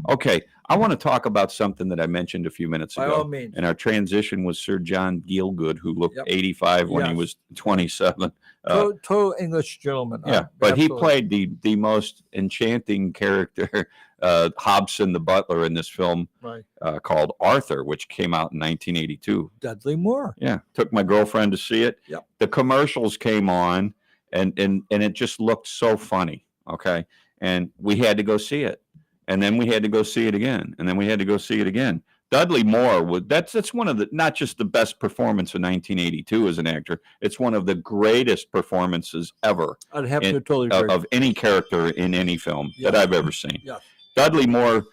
Okay, I want to talk about something that I mentioned a few minutes By ago. all means. And our transition was Sir John Gielgud, who looked Yep. 85 when he Yes. was 27. Total English gentleman. Yeah, but he absolutely. played the most enchanting character, Hobson the butler, in this film Right. called Arthur, which came out in 1982. Dudley Moore. Yeah, took my girlfriend to see it. Yep. The commercials came on, and it just looked so funny. Okay, and we had to go see it, and then we had to go see it again, and then we had to go see it again. Dudley Moore that's one of the, not just the best performance in 1982 as an actor, it's one of the greatest performances ever I'd have And- to totally agree. of any character in any film that Yeah. I've ever seen. Yeah. Dudley Moore,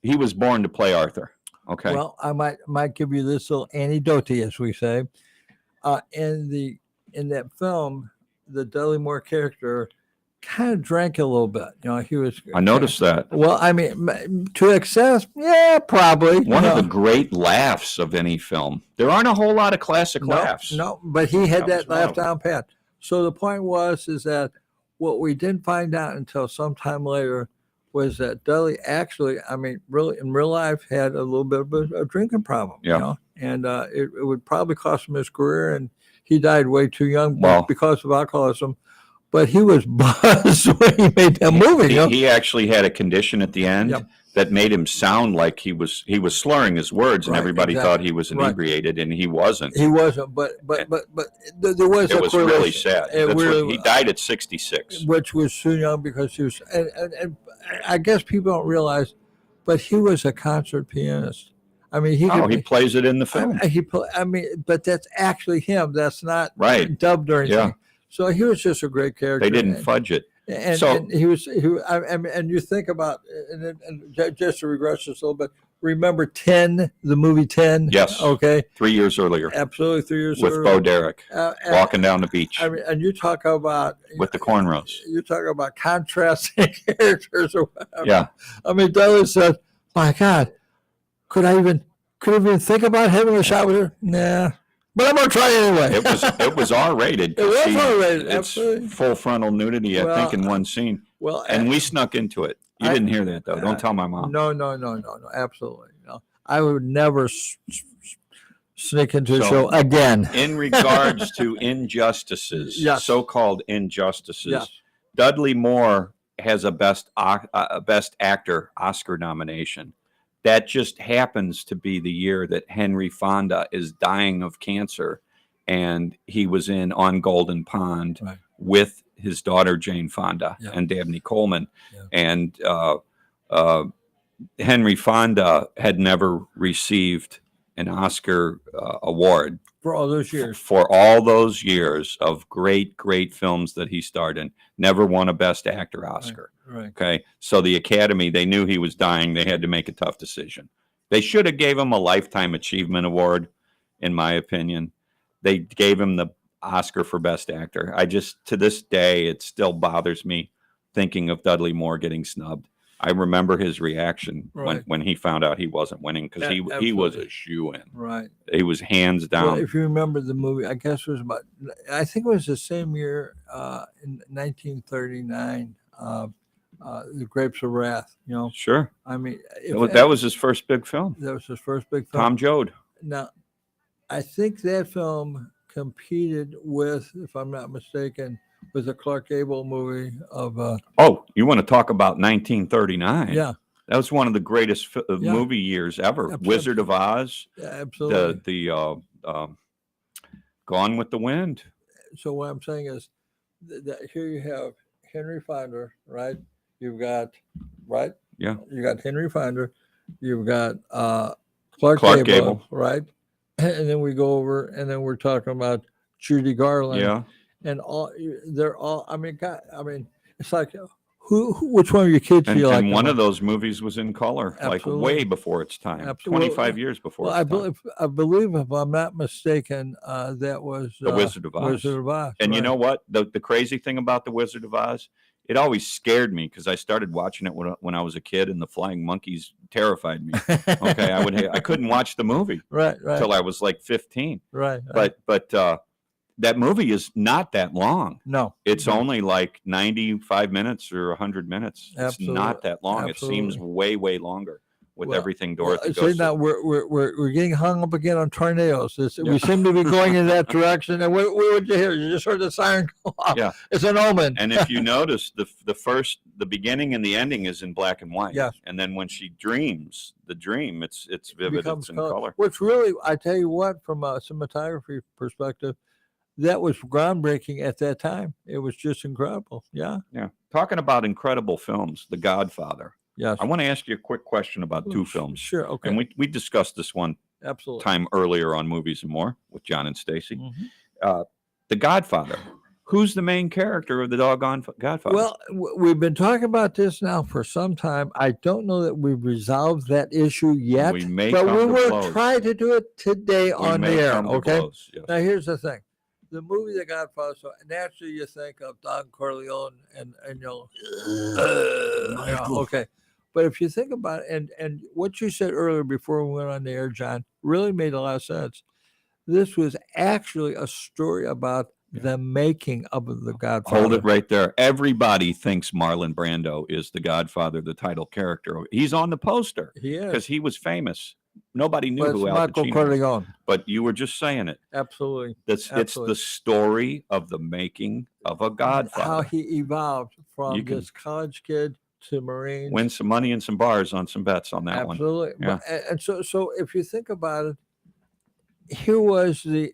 he was born to play Arthur. Okay. Well, I might give you this little anecdote, as we say. In that film, the Dudley Moore character kind of drank a little bit. He was. I noticed that. Well, I mean, to excess, yeah, probably. One of the great laughs of any film. There aren't a whole lot of classic laughs. No, but he had That was that one laugh of them. down pat. So the point is that what we didn't find out until sometime later was that Dudley actually, I mean, really in real life had a little bit of a drinking problem. Yeah. And it would probably cost him his career, and he died way too young Well- because of alcoholism. But he was buzzed when he made that movie. He actually had a condition at the end Yep. that made him sound like he was slurring his words, and Right, everybody exactly. thought he was Right. inebriated, and he wasn't. He wasn't, but there was It a was really correlation. sad. It really He died at 66. which was too young because he was, and I guess people don't realize, but he was a concert pianist. I mean, he He plays it in the film. I mean, but that's actually him. That's not Right. dubbed or anything. Yeah. So he was just a great character. They didn't and, fudge it. and, So- and I mean, and you think about, and just to regress just a little bit. Remember 10, the movie 10? Yes. Okay. 3 years earlier Absolutely, 3 years with earlier. Bo Derek And- walking down the beach I mean, and you talk about with the cornrows. you talk about contrasting characters or whatever. Yeah. I mean, Dudley said, "My God, could I even think about having a shot with her? Nah, but I'm gonna try anyway." It was R-rated. It was See, R-rated, It's absolutely. full frontal nudity, I think, in Well, one scene. well, And we snuck into it. You I- didn't hear that, though. Don't tell my mom. no, absolutely no. I would never sneak into a So- show again. In regards to injustices, Yes. so-called injustices, Yes. Dudley Moore has a best actor Oscar nomination. that just happens to be the year that Henry Fonda is dying of cancer, and he was in On Golden Pond Right. with his daughter Jane Fonda Yeah. and Dabney Coleman, Yeah. and Henry Fonda had never received an Oscar award For all those years. for all those years of great films that he starred in. Never won a Best Actor Oscar. Right. Okay, so the Academy, they knew he was dying. They had to make a tough decision. They should have gave him a Lifetime Achievement Award, in my opinion. They gave him the Oscar for Best Actor. I just, to this day, it still bothers me thinking of Dudley Moore getting snubbed. I remember his reaction Right. when he found out he wasn't winning, because he was Absolutely. a shoo-in. Right. He was hands Well, down. if you remember the movie, I guess it was about, I think it was the same year, in 1939, The Grapes of Wrath, you know. Sure. I mean, That was his first big film. that was his first big film. Tom Joad. Now, I think that film competed with, if I'm not mistaken, with the Clark Gable movie of, Oh, you want to talk about 1939? yeah, That was one of the greatest Yeah. movie years ever. Absolutely. Wizard of Oz, absolutely. the Gone with the Wind. So what I'm saying is that here you have Henry Fonda, right? You've got, right? Yeah. You got Henry Fonda. You've got Clark Gable. Gable, right? And then we go over, and then we're talking about Judy Garland. Yeah. And they're all. I mean, God, it's like which one of your kids And, do you like? and the one of most? those movies was in color, like Absolutely. way before its time. Absolutely. 25 years before Well, its time. I believe, if I'm not mistaken, that was The Wizard of Oz. Wizard of Oz. And you right. know what? The crazy thing about The Wizard of Oz, it always scared me because I started watching it when I was a kid, and the flying monkeys terrified me. Okay, I couldn't watch the movie right, until I was like 15. right. But that movie is not that long. No, It's only like 95 minutes or 100 minutes. It's Absolutely. not that long. It seems Absolutely. way longer with Well, everything Dorothy so goes now through. we're getting hung up again on tornadoes. We seem to be going in that direction. And what would you hear? You just heard the siren go off. Yeah. It's an omen. And if you notice, the beginning and the ending is in black and white. Yes. And then when she dreams, the dream, it's vivid. becomes It's in color. Which really, I tell you what, from a cinematography perspective, that was groundbreaking at that time. It was just incredible. Yeah. Yeah. Talking about incredible films, The Godfather. Yes. I want to ask you a quick question about two films. Sure. Okay. And we discussed this one Absolutely. time earlier on Movies and More with John and Stacy. Mhm. The Godfather. Who's the main character of the doggone Godfather? Well, we've been talking about this now for some time. I don't know that we've resolved that issue yet, We may but come we to will blows. try to do it today We on the may air. come to Okay. blows, yes. Now, here's the thing: the movie The Godfather. So naturally, you think of Don Corleone, and you'll, okay. But if you think about it, and what you said earlier before we went on the air, John, really made a lot of sense. This was actually a story about the making of The Godfather. Hold it right there. Everybody thinks Marlon Brando is the Godfather, the title character. He's on the poster He is. because he was famous. Nobody knew But it's who Al Michael Pacino was, Corleone. but you were just saying it. Absolutely. It's Absolutely. the story of the making of a How Godfather. he evolved from You can- this college kid to Marine. Win some money and some bars on some bets on that one. Absolutely. Yeah. And so if you think about it, here was the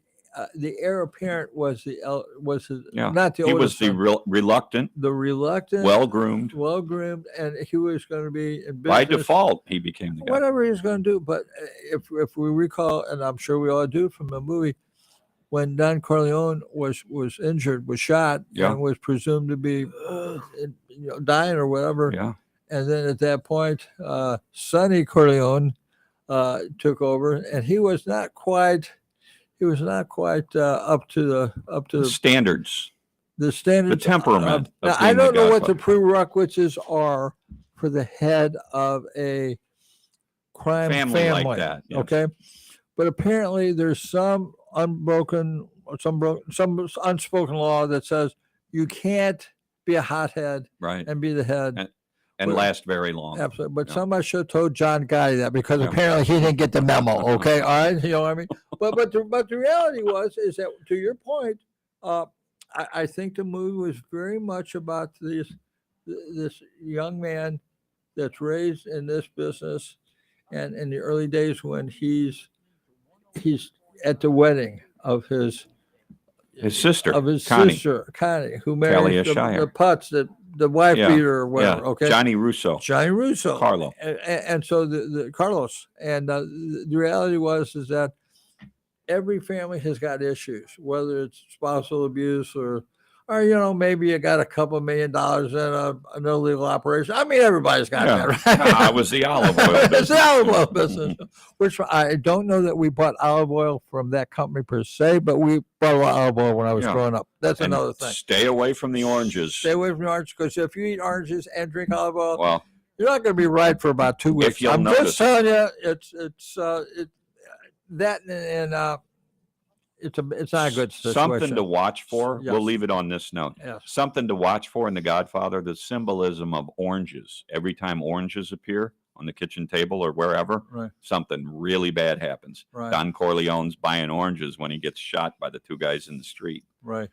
heir apparent was his, Yeah. not the He was oldest the son, reluctant, the reluctant, well-groomed. well-groomed, and he was going to be in business. By default, he became the guy. Whatever he was going to do. But if we recall, and I'm sure we all do from the movie, when Don Corleone was injured, was shot, Yeah. and was presumed to be dying or whatever, Yeah. and then at that point, Sonny Corleone took over, and he was not quite up to The standards. the standards. The temperament of Now, I being the don't know what the Godfather. prerequisites are for the head of a crime Family like that, yes. Okay, but apparently there's some unspoken law that says you can't be a hothead Right. and be the head. And well, last very long. Absolutely. But Yeah. somebody should have told John Gotti that, because Yeah. apparently he didn't get the memo. Okay. All right. You know what I mean? But the reality is that, to your point, I think the movie was very much about this young man that's raised in this business, And in the early days when he's at the wedding of his sister, Connie. Sister Connie, who married the Putz, the wife beater or whatever. Yeah. Okay, Johnny Russo, Carlo, and so the Carlos, and the reality is that every family has got issues, whether it's spousal abuse or maybe you got a couple $1 million in an illegal operation. I mean, everybody's got that, right? No, it was the olive oil business. It's the olive oil business, which I don't know that we bought olive oil from that company per se, but we bought a lot of olive oil when I was growing up. That's another thing. Stay away from the oranges. Stay away from the oranges, because if you eat oranges and drink olive oil, well, you're not going to be right for about 2 weeks. I'm just telling you, it's not a good situation. Something to watch for. Yes. We'll leave it on this note. Yes. Something to watch for in The Godfather, the symbolism of oranges. Every time oranges appear on the kitchen table or wherever, Right. something really bad happens. Right. Don Corleone's buying oranges when he gets shot by the two guys in the street. Right.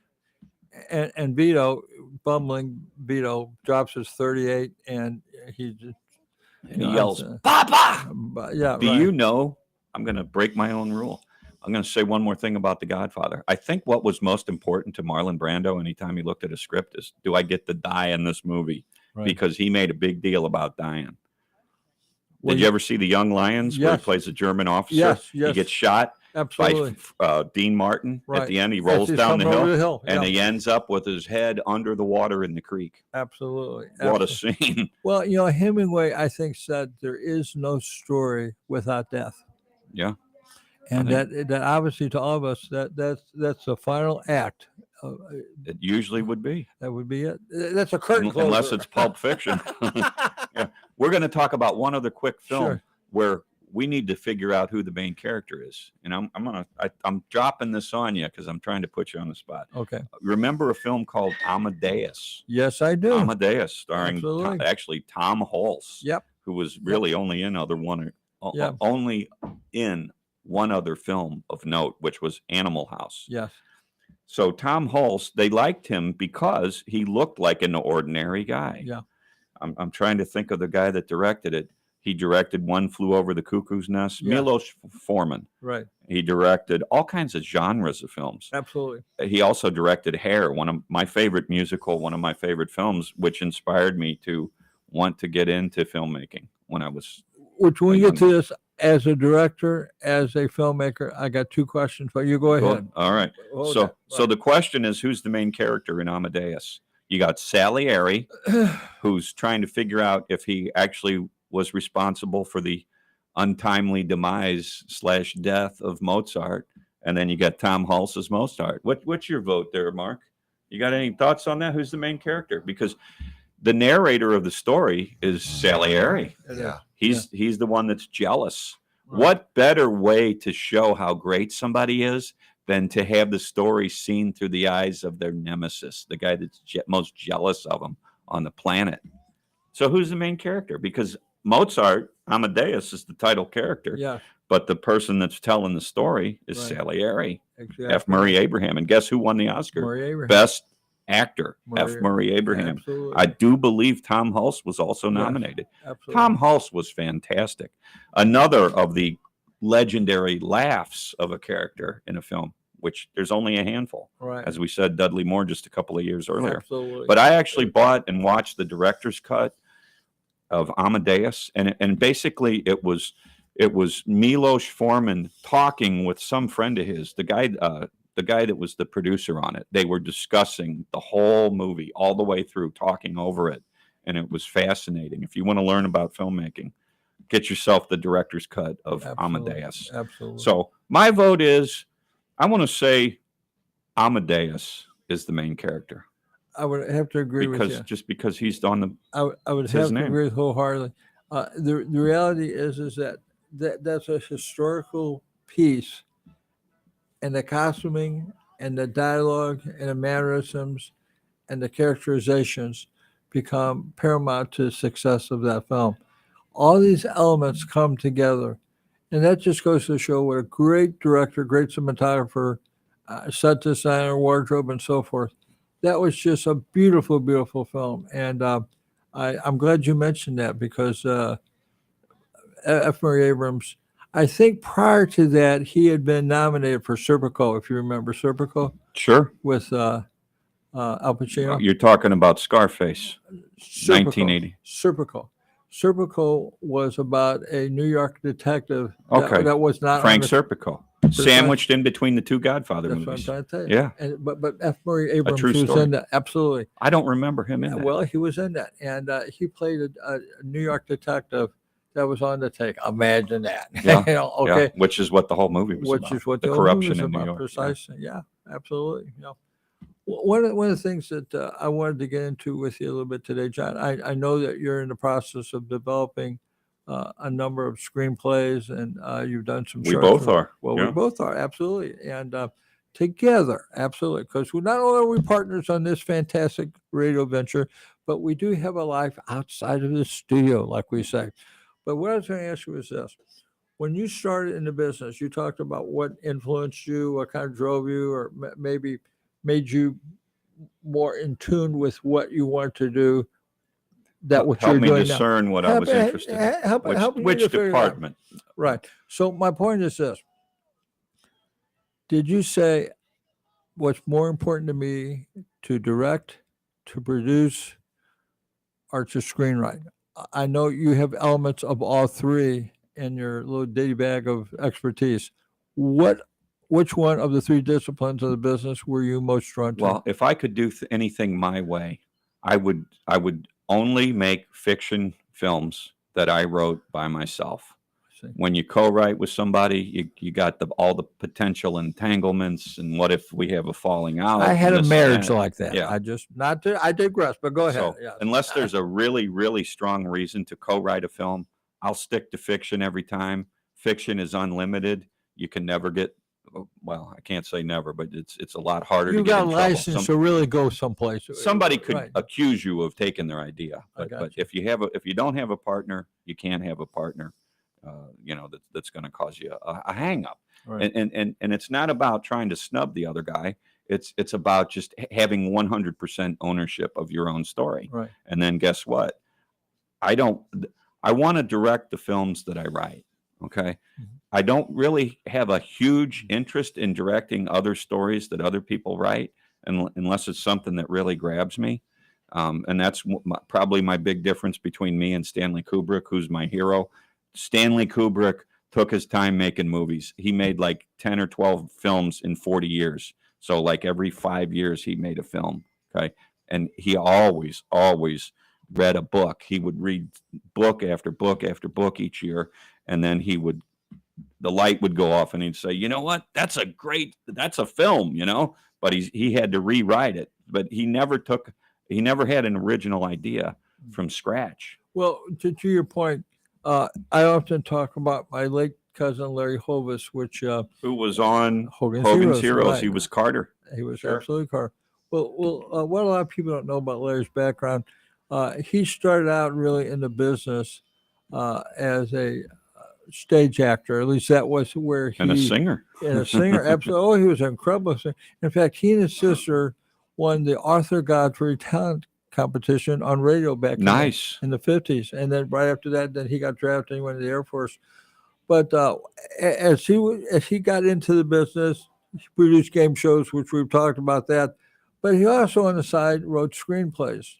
And Vito, bumbling Vito, drops his 38 and he yells, "Papa!" Yeah. Do you know, I'm going to break my own rule. I'm going to say one more thing about The Godfather. I think what was most important to Marlon Brando anytime he looked at a script is, do I get to die in this movie? Right. Because he made a big deal about dying. Well, Did you ever see The Young Lions, where he Yes. plays a German officer? Yes. He gets shot Absolutely. by Dean Martin. Right. At the end, he As rolls he's down the coming over hill, and Yeah. he ends up with his head under the water in the creek. Absolutely. What a scene. Well, Hemingway, I think, said there is no story without death. Yeah. And that obviously to all of us, that's the final act. It usually would be. That would be it. That's a curtain closer. Unless it's Pulp Fiction. Yeah. We're going to talk about one other quick film Sure. where we need to figure out who the main character is. And I'm dropping this on you because I'm trying to put you on the spot. Okay. Remember a film called Amadeus? Yes, I do. Amadeus, starring Absolutely. Tom Hulse. Yep. Who was really only in only in one other film of note, which was Animal House. Yes. So Tom Hulse, they liked him because he looked like an ordinary guy. Yeah. I'm trying to think of the guy that directed it. He directed One Flew Over the Cuckoo's Nest. Yeah. Milos Forman. Right. He directed all kinds of genres of films. Absolutely. He also directed Hair, one of my favorite films, which inspired me to want to get into filmmaking when I was. Which when we get to this, as a director, as a filmmaker, I got two questions, but you go ahead. All right. Okay. So the question is, who's the main character in Amadeus? You got Salieri, who's trying to figure out if he actually was responsible for the untimely demise / death of Mozart. And then you got Tom Hulse as Mozart. What's your vote there, Mark? You got any thoughts on that? Who's the main character? Because the narrator of the story is Salieri. Yeah. He's the one that's jealous. Right. What better way to show how great somebody is than to have the story seen through the eyes of their nemesis, the guy that's most jealous of them on the planet? So who's the main character? Because Mozart, Amadeus, is the title character. Yeah. But the person that's telling the story is Right. Salieri, Exactly. F. Murray Abraham. And guess who won the Oscar? Murray Abraham. Best actor, Murray- F. Murray Abraham. Absolutely. I do believe Tom Hulse was also Yes. nominated. Absolutely. Tom Hulse was fantastic. Another of the legendary laughs of a character in a film, which there's only a handful. Right. As we said, Dudley Moore just a couple of years earlier. Absolutely. But I actually bought and watched the director's cut of Amadeus, and basically it was Milos Forman talking with some friend of his, the guy that was the producer on it. They were discussing the whole movie all the way through, talking over it, and it was fascinating. If you want to learn about filmmaking, get yourself the director's cut of Absolutely. Amadeus. Absolutely. So my vote is, I want to say Amadeus is the main character. I would have to agree with you. Because he's on the I would it's his have to name. agree wholeheartedly. The reality is that's a historical piece, and the costuming and the dialogue and the mannerisms and the characterizations become paramount to the success of that film. All these elements come together, and that just goes to show what a great director, great cinematographer, set designer, wardrobe, and so forth. That was just a beautiful, beautiful film. And I'm glad you mentioned that, because F. Murray Abrams. I think prior to that, he had been nominated for Serpico, if you remember Serpico, Sure. with Al Pacino. You're talking about Scarface, Serpico. 1980. Serpico. Serpico was about a New York detective Okay. that was not Frank on the- Serpico, sandwiched in between the two Godfather That's what I'm movies. trying to tell you. Yeah. And, but F. Murray Abrams true was story. in that. Absolutely. I don't remember him in that. Well, he was in that, and he played a New York detective that was on the take. Imagine that. Yeah, You know, Yeah, okay. which is what the whole movie was Which about. is what the whole movie corruption was in New about, York. Precisely. Yeah, absolutely. You know, one of the things that I wanted to get into with you a little bit today, John. I know that you're in the process of developing a number of screenplays, and you've done some. We short both films. are. Well, Yeah. we both are absolutely, and together, absolutely, because not only are we partners on this fantastic radio venture, but we do have a life outside of the studio, like we say. But what I was going to ask you is this. When you started in the business, you talked about what influenced you, what kind of drove you, or maybe made you more in tune with what you want to do. That what Help you're me doing now. discern what I was Help- interested in. help- Which, help you which to figure it out. department? Right. So my point is this. Did you say what's more important to me to direct, to produce, or to screenwrite? I know you have elements of all three in your little ditty bag of expertise. Which one of the three disciplines of the business were you most drawn to? Well, if I could do anything my way, I would only make fiction films that I wrote by myself. See. When you co-write with somebody, you got all the potential entanglements, and what if we have a falling out? I had and a this and marriage that. like that. Yeah. I digress, but go ahead. So Yeah. unless there's a really, really strong reason to co-write a film, I'll stick to fiction every time. Fiction is unlimited. You can never get, well, I can't say never, but it's a lot harder You to get got in a trouble. license to really go someplace. Somebody could Right. accuse you of taking their idea, I but got if you don't have a partner, you can't have a partner. That's going to cause you a hang up. Right. And it's not about trying to snub the other guy. It's about just having 100% ownership of your own story. Right. And then guess what? I want to direct the films that I write. Okay. Mhm. I don't really have a huge interest in directing other stories that other people write, unless it's something that really grabs me. And that's probably my big difference between me and Stanley Kubrick, who's my hero. Stanley Kubrick took his time making movies. He made like 10 or 12 films in 40 years. So like every 5 years he made a film. Okay. And he always read a book. He would read book after book after book each year. And then the light would go off and he'd say, you know what? That's a film, but he had to rewrite it. But he never had an original idea from scratch. Well, to your point, I often talk about my late cousin Larry Hovis, which Who was on Hogan's Heroes? right. He was Carter. He was Sure. absolutely car. Well, what a lot of people don't know about Larry's background, he started out really in the business as a stage actor. At least that was where he And a singer. and a singer. Absolutely, oh, he was an incredible singer. In fact, he and his sister won the Arthur Godfrey talent competition on radio back Nice. in the 50s, and then right after that, then he got drafted and he went to the Air Force. But as he got into the business, he produced game shows, which we've talked about that. But he also, on the side, wrote screenplays.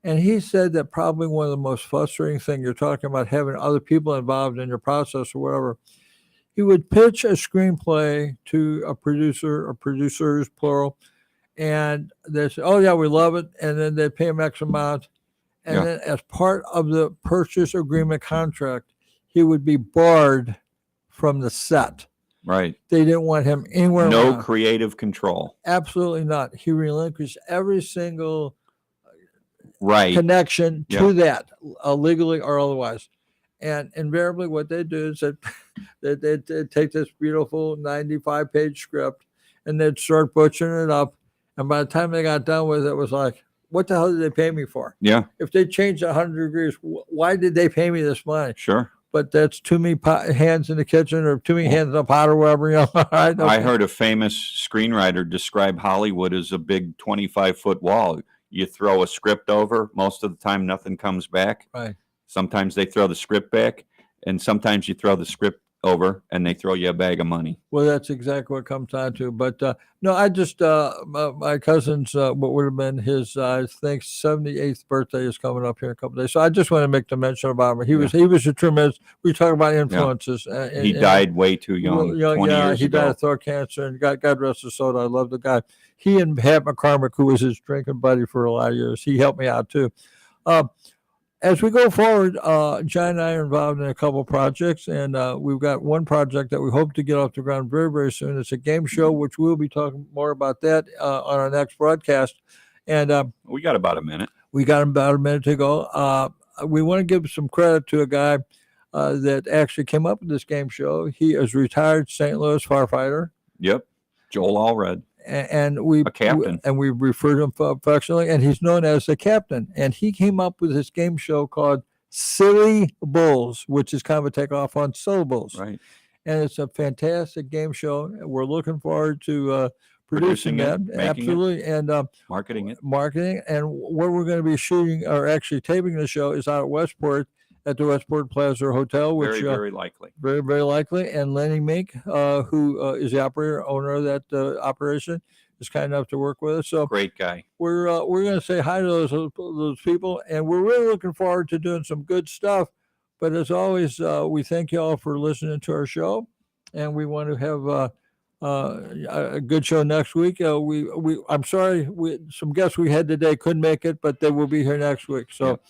And he said that probably one of the most frustrating things, you're talking about having other people involved in your process or whatever. He would pitch a screenplay to a producer or producers, plural, and they say, "Oh yeah, we love it," and then they pay him X amount, and Yeah. then as part of the purchase agreement contract, he would be barred from the set. Right. They didn't want him anywhere No around. creative control. Absolutely not. He relinquished every single Right. connection Yeah. to that, legally or otherwise. And invariably, what they do is that they'd take this beautiful 95-page script and they'd start butchering it up. And by the time they got done with it, it was like, what the hell did they pay me for? Yeah, If they changed 100 degrees, why did they pay me this money? sure. But that's too many hands in the kitchen or too many hands in the pot or whatever. Right? I heard a famous screenwriter describe Hollywood as a big 25-foot wall. You throw a script over, most of the time nothing comes back. Right. Sometimes they throw the script back, and sometimes you throw the script over and they throw you a bag of money. Well, that's exactly what it comes down to. But no, I just my cousin's what would have been his I think 78th birthday is coming up here in a couple of days. So I just want to make the mention about him. He was a tremendous. We talk about influences. He died way too young. 20 years he ago. died of throat cancer, and God rest his soul. I love the guy. He and Pat McCormick, who was his drinking buddy for a lot of years, he helped me out too. As we go forward, John and I are involved in a couple of projects, and we've got one project that we hope to get off the ground very, very soon. It's a game show, which we'll be talking more about that on our next broadcast. And We got about a minute. we got about a minute to go. We want to give some credit to a guy that actually came up with this game show. He is a retired St. Louis firefighter. Yep. Joel Allred. And we A captain. we refer to him affectionately, and he's known as the captain. And he came up with this game show called Silly Bulls, which is kind of a takeoff on syllables. Right. And it's a fantastic game show. We're looking forward to producing that. Making Absolutely. And Marketing it. marketing. And where we're going to be shooting or actually taping the show is out at Westport at the Westport Plaza Hotel, which Very, very likely. very, very likely. And Lenny Mink, who is the owner of that operation, is kind enough to work with us. So Great guy. we're going to say hi to those people, and we're really looking forward to doing some good stuff. But as always, we thank you all for listening to our show, and we want to have a good show next week. I'm sorry, some guests we had today couldn't make it, but they will be here next week. So.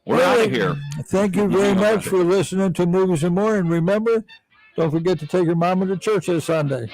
We're out of here. Thank you very much for listening to Movies and More. And remember, don't forget to take your mama to church this Sunday.